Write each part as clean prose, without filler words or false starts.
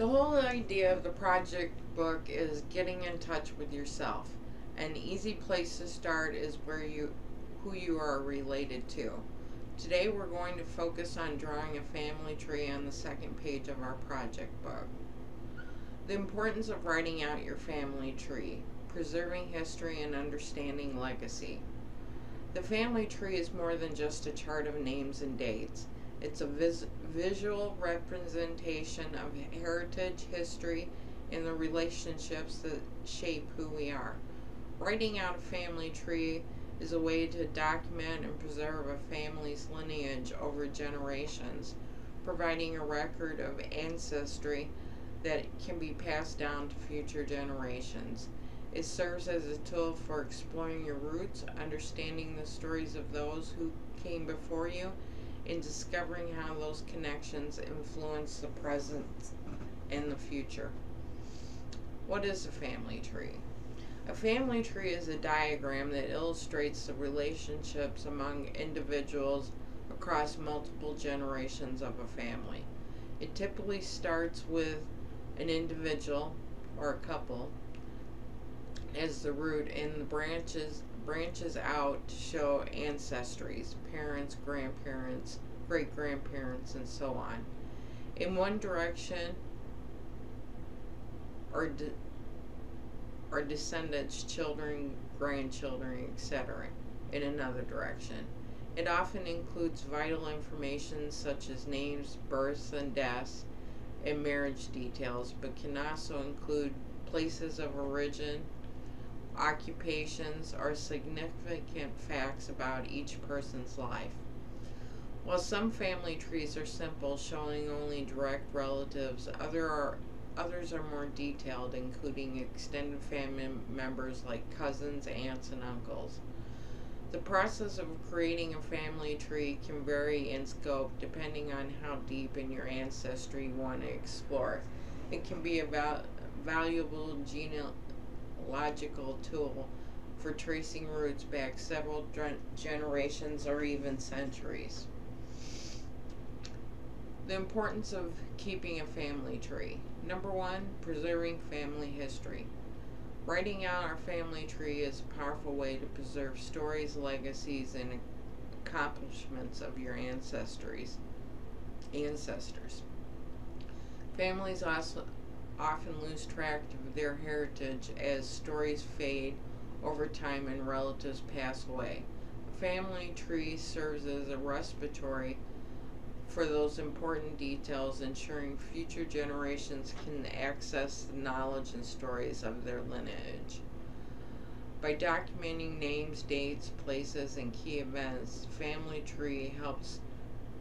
The whole idea of the project book is getting in touch with yourself. An easy place to start is who you are related to. Today we're going to focus on drawing a family tree on the second page of our project book. The importance of writing out your family tree, preserving history and understanding legacy. The family tree is more than just a chart of names and dates. It's a visual representation of heritage, history, and the relationships that shape who we are. Writing out a family tree is a way to document and preserve a family's lineage over generations, providing a record of ancestry that can be passed down to future generations. It serves as a tool for exploring your roots, understanding the stories of those who came before you, and discovering how those connections influence the present and the future. What is a family tree? A family tree is a diagram that illustrates the relationships among individuals across multiple generations of a family. It typically starts with an individual or a couple as the root, and the branches out to show ancestries, parents, grandparents, great grandparents, and so on. In one direction are descendants, children, grandchildren, etc. In another direction. It often includes vital information such as names, births, and deaths, and marriage details, but can also include places of origin, occupations, or significant facts about each person's life. While some family trees are simple, showing only direct relatives, others are more detailed, including extended family members like cousins, aunts, and uncles. The process of creating a family tree can vary in scope depending on how deep in your ancestry you want to explore. It can be a valuable genealogical tool for tracing roots back several generations or even centuries. The importance of keeping a family tree. Number one, preserving family history. Writing out our family tree is a powerful way to preserve stories, legacies, and accomplishments of your ancestors. Families also often lose track of their heritage as stories fade over time and relatives pass away. A family tree serves as a repository for those important details, ensuring future generations can access the knowledge and stories of their lineage. By documenting names, dates, places, and key events, the family tree helps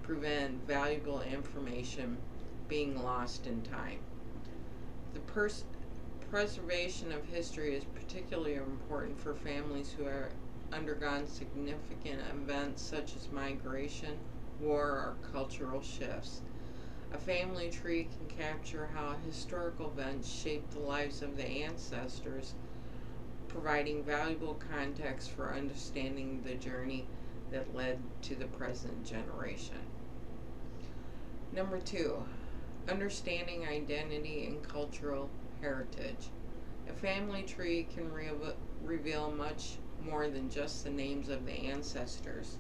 prevent valuable information being lost in time. The preservation of history is particularly important for families who have undergone significant events such as migration, war, or cultural shifts. A family tree can capture how historical events shaped the lives of the ancestors, providing valuable context for understanding the journey that led to the present generation. Number two, understanding identity and cultural heritage. A family tree can reveal much more than just the names of the ancestors.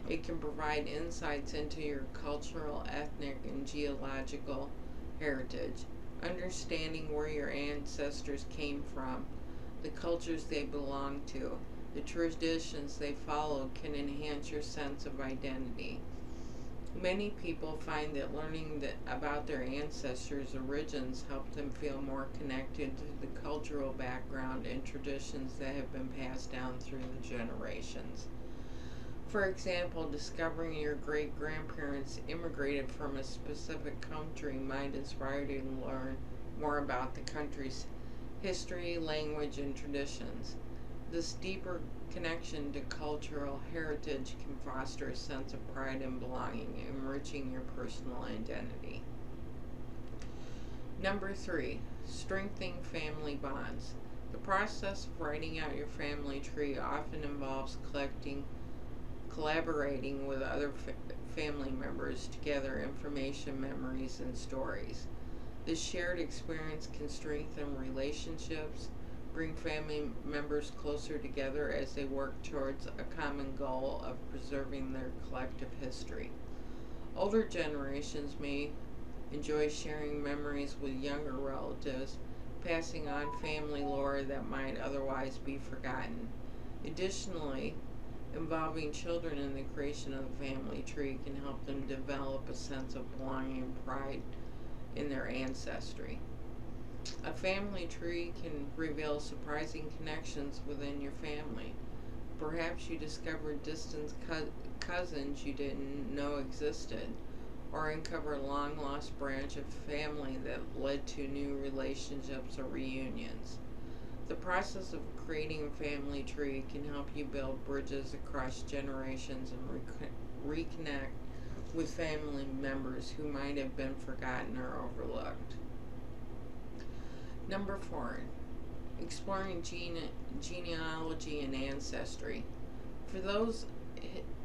It can provide insights into your cultural, ethnic, and geological heritage. Understanding where your ancestors came from, the cultures they belong to, the traditions they followed can enhance your sense of identity. Many people find that learning about their ancestors' origins help them feel more connected to the cultural background and traditions that have been passed down through the generations. For example, discovering your great-grandparents immigrated from a specific country might inspire you to learn more about the country's history, language, and traditions. This deeper connection to cultural heritage can foster a sense of pride and belonging, enriching your personal identity. Number three, strengthening family bonds. The process of writing out your family tree often involves collaborating with other family members to gather information, memories, and stories. This shared experience can strengthen relationships, bring family members closer together as they work towards a common goal of preserving their collective history. Older generations may enjoy sharing memories with younger relatives, passing on family lore that might otherwise be forgotten. Additionally, involving children in the creation of the family tree can help them develop a sense of belonging and pride in their ancestry. A family tree can reveal surprising connections within your family. Perhaps you discovered distant cousins you didn't know existed, or uncover a long lost branch of family that led to new relationships or reunions. The process of creating a family tree can help you build bridges across generations and reconnect with family members who might have been forgotten or overlooked. Number 4, exploring genealogy and ancestry. For those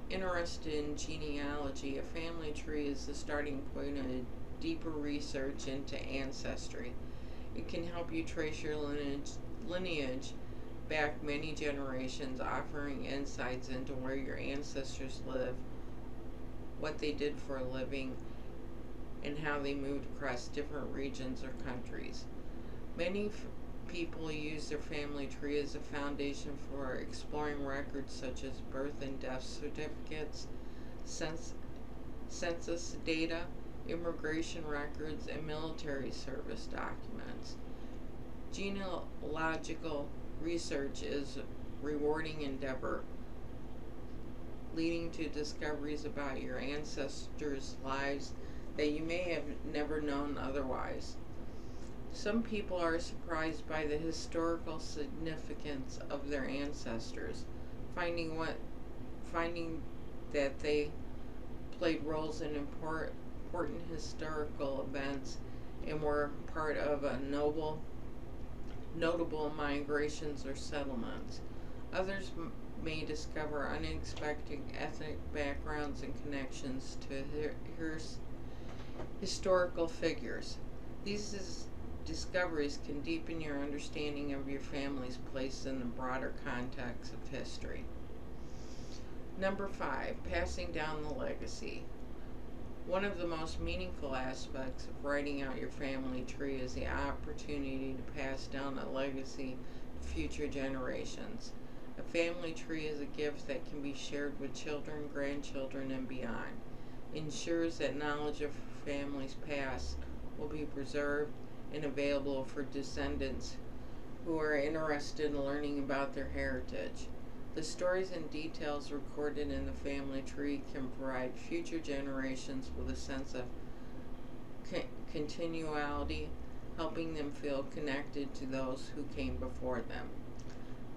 interested in genealogy, a family tree is the starting point of deeper research into ancestry. It can help you trace your lineage back many generations, offering insights into where your ancestors lived, what they did for a living, and how they moved across different regions or countries. Many people use their family tree as a foundation for exploring records such as birth and death certificates, census data, immigration records, and military service documents. Genealogical research is a rewarding endeavor, leading to discoveries about your ancestors' lives that you may have never known otherwise. Some people are surprised by the historical significance of their ancestors, finding that they played roles in important historical events and were part of a notable migrations or settlements. Others may discover unexpected ethnic backgrounds and connections to historical figures. These discoveries can deepen your understanding of your family's place in the broader context of history. Number 5, passing down the legacy. One of the most meaningful aspects of writing out your family tree is the opportunity to pass down a legacy to future generations. A family tree is a gift that can be shared with children, grandchildren, and beyond. It ensures that knowledge of families past will be preserved and available for descendants who are interested in learning about their heritage. The stories and details recorded in the family tree can provide future generations with a sense of continuality, helping them feel connected to those who came before them.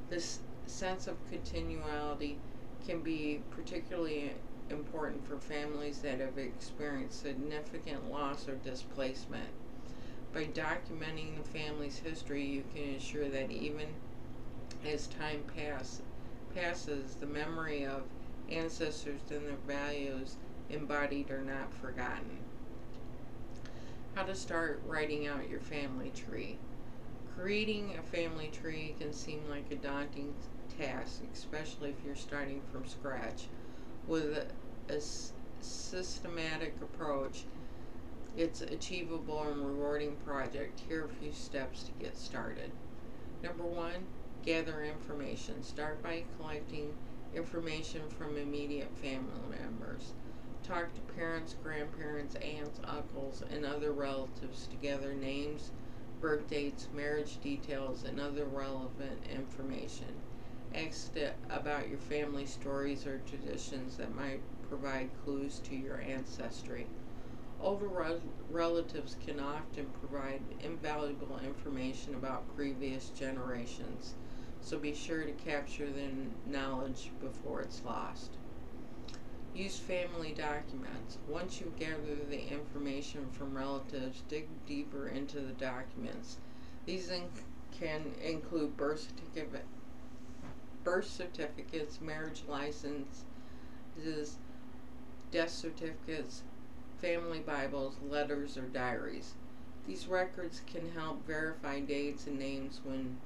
This sense of continuality can be particularly important for families that have experienced significant loss or displacement. By documenting the family's history, you can ensure that even as time passes, the memory of ancestors and their values embodied are not forgotten. How to start writing out your family tree. Creating a family tree can seem like a daunting task, especially if you're starting from scratch. With a systematic approach, it's achievable and rewarding project. Here are a few steps to get started. Number 1, gather information. Start by collecting information from immediate family members. Talk to parents, grandparents, aunts, uncles, and other relatives to gather names, birth dates, marriage details, and other relevant information. Ask about your family stories or traditions that might provide clues to your ancestry. Older relatives can often provide invaluable information about previous generations, so be sure to capture their knowledge before it's lost. Use family documents. Once you gather the information from relatives, dig deeper into the documents. These can include birth certificates, marriage licenses, death certificates, family Bibles, letters, or diaries. These records can help verify dates and names when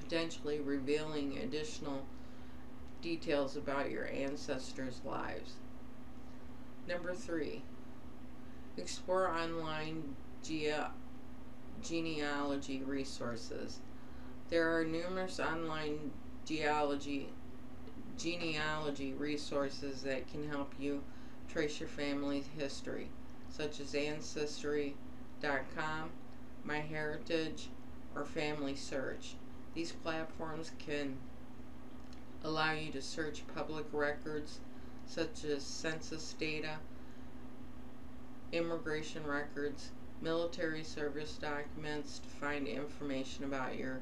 potentially revealing additional details about your ancestors' lives. Number 3, explore online genealogy resources. There are numerous online genealogy resources that can help you trace your family's history, such as Ancestry.com, MyHeritage, or Family Search. These platforms can allow you to search public records such as census data, immigration records, military service documents to find information about your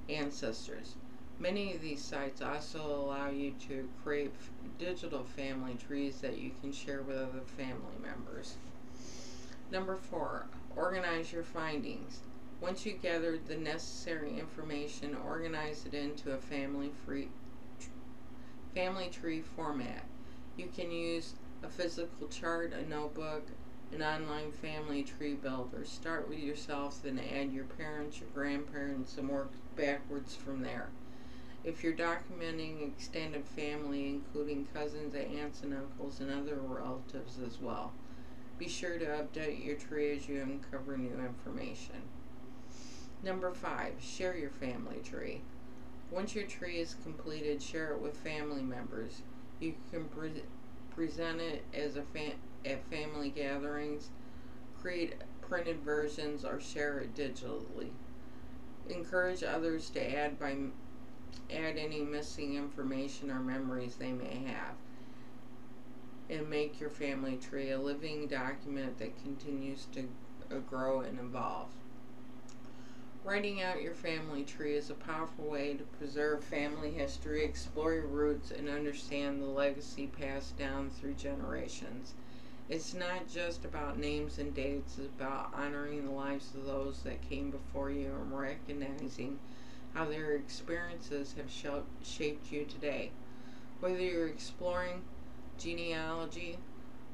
ancestors. Many of these sites also allow you to create digital family trees that you can share with other family members. Number 4, organize your findings. Once you gather the necessary information, organize it into a family tree format. You can use a physical chart, a notebook, an online family tree builder. Start with yourself, then add your parents, your grandparents, and work backwards from there. If you're documenting extended family, including cousins, aunts, and uncles, and other relatives as well, be sure to update your tree as you uncover new information. Number 5, share your family tree. Once your tree is completed, share it with family members. You can present it as at family gatherings, create printed versions, or share it digitally. Encourage others to add any missing information or memories they may have, and make your family tree a living document that continues to grow and evolve. Writing out your family tree is a powerful way to preserve family history, explore your roots, and understand the legacy passed down through generations. It's not just about names and dates, it's about honoring the lives of those that came before you and recognizing how their experiences have shaped you today. Whether you're exploring genealogy,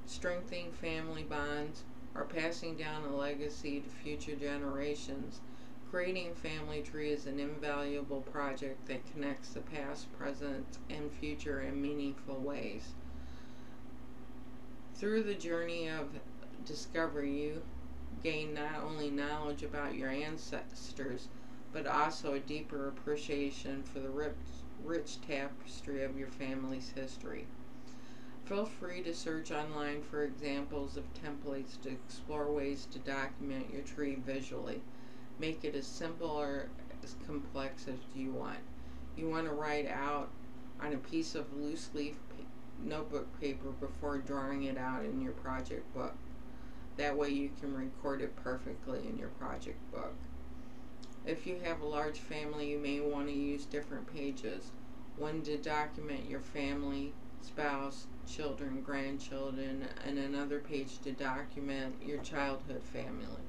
strengthening family bonds, or passing down a legacy to future generations, creating a family tree is an invaluable project that connects the past, present, and future in meaningful ways. Through the journey of discovery, you gain not only knowledge about your ancestors, but also a deeper appreciation for the rich tapestry of your family's history. Feel free to search online for examples of templates to explore ways to document your tree visually. Make it as simple or as complex as you want. You want to write out on a piece of loose leaf notebook paper before drawing it out in your project book. That way you can record it perfectly in your project book. If you have a large family, you may want to use different pages. One to document your family, spouse, children, grandchildren, and another page to document your childhood family,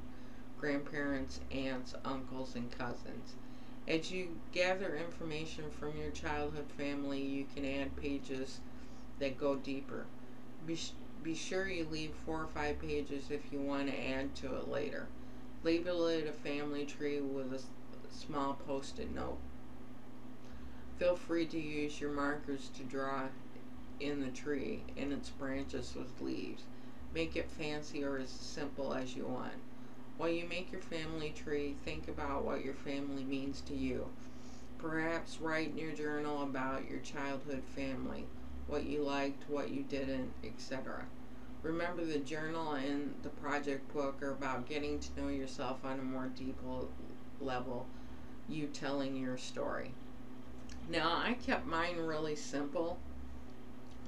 grandparents, aunts, uncles, and cousins. As you gather information from your childhood family, you can add pages that go deeper. Be sure you leave 4 or 5 pages if you want to add to it later. Label it a family tree with a small post-it note. Feel free to use your markers to draw in the tree and its branches with leaves. Make it fancy or as simple as you want. While you make your family tree, think about what your family means to you. Perhaps write in your journal about your childhood family, what you liked, what you didn't, etc. Remember, the journal and the project book are about getting to know yourself on a more deeper level, you telling your story. Now, I kept mine really simple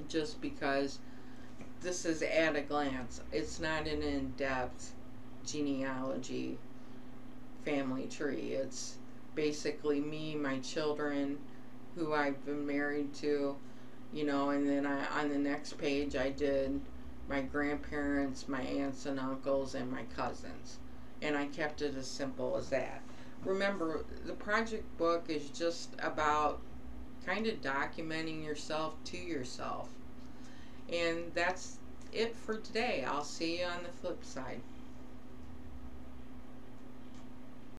just because this is at a glance. It's not an in-depth genealogy family tree. It's basically me, my children, who I've been married to, and then on the next page I did my grandparents, my aunts and uncles, and my cousins. And I kept it as simple as that. Remember, the project book is just about kind of documenting yourself to yourself. And that's it for today. I'll see you on the flip side.